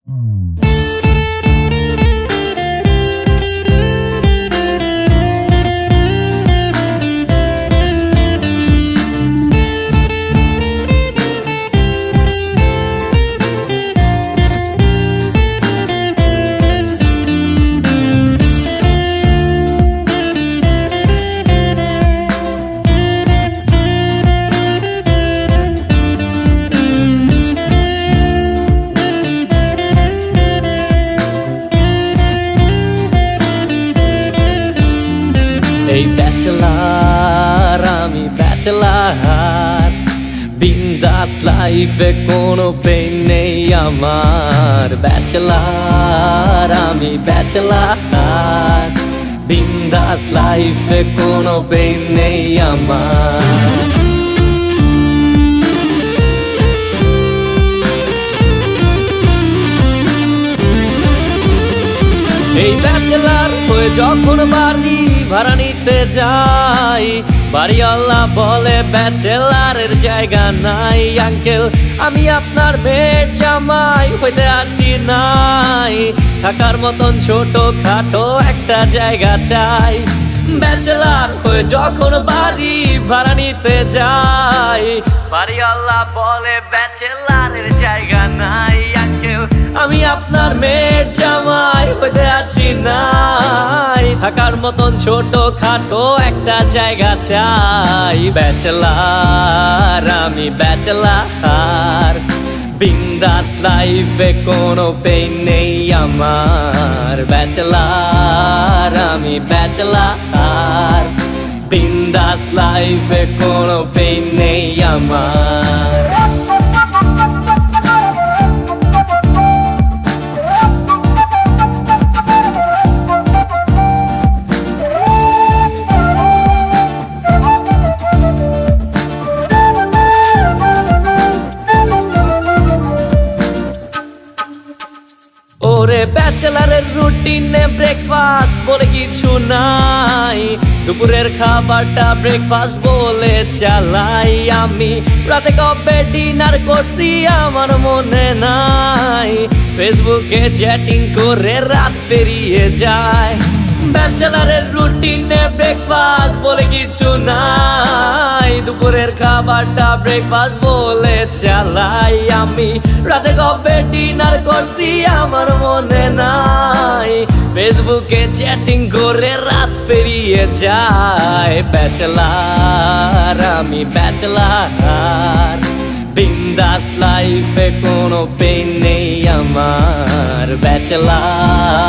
এই ব্যাচেলার আমি ব্যাচেলার, বিন্দাস লাইফে কোনো পেইন নেই আমার। ব্যাচেলার আমি ব্যাচেলার, বিন্দাস লাইফে কোনো পেইন নেই আমার। এই ব্যাচেলার হয়ে যখন বাড়ি ভাড়া নিতে যাই, বাড়িওয়ালা বলে ব্যাচেলারের জায়গা নাই। আঙ্কেল আমি আপনার মেয়ের জামাই হইতে আসি নাই, থাকার মতন ছোট খাটো একটা জায়গা চাই। ব্যাচেলার হয়ে যখন বাড়ি ভাড়া নিতে যাই, বাড়িওয়ালা বলে ব্যাচেলারের জায়গা নাই। আঙ্কেল আমি আপনার মেয়ের জামাই হইতে আসি নাই, থাকার মতন ছোট খাটো একটা জায়গা চাই। ব্যাচেলার আমি ব্যাচেলার, বিন্দাস লাইফে কোনো পেইন নেই আমার। ব্যাচেলার আমি ব্যাচেলার, বিন্দাস লাইফে কোনো পেইন নেই আমার। ওরে ব্যাচেলারের রুটিনে ব্রেকফাস্ট বলে কিছু নাই, দুপুরের খাবারটা ব্রেকফাস্ট বলে চালাই। আমি রাতে কবে ডিনার করছি আমার মনে নাই, ফেসবুকে চ্যাটিং করে রাত পেরিয়ে যায়। ব্যাচেলারের রুটিনে ব্রেকফাস্ট বলে কিছু নাই, দুপুরের খাবারটা ব্রেকফাস্ট বলে চালাই। আমি রাতে কবে ডিনার করছি আমার মনে নাই, ফেসবুকে চ্যাটিং করে রাত পেরিয়ে যায়। ব্যাচেলার আমি ব্যাচেলার, বিন্দাস লাইফে কোনো পেইন নেই আমার। ব্যাচেলার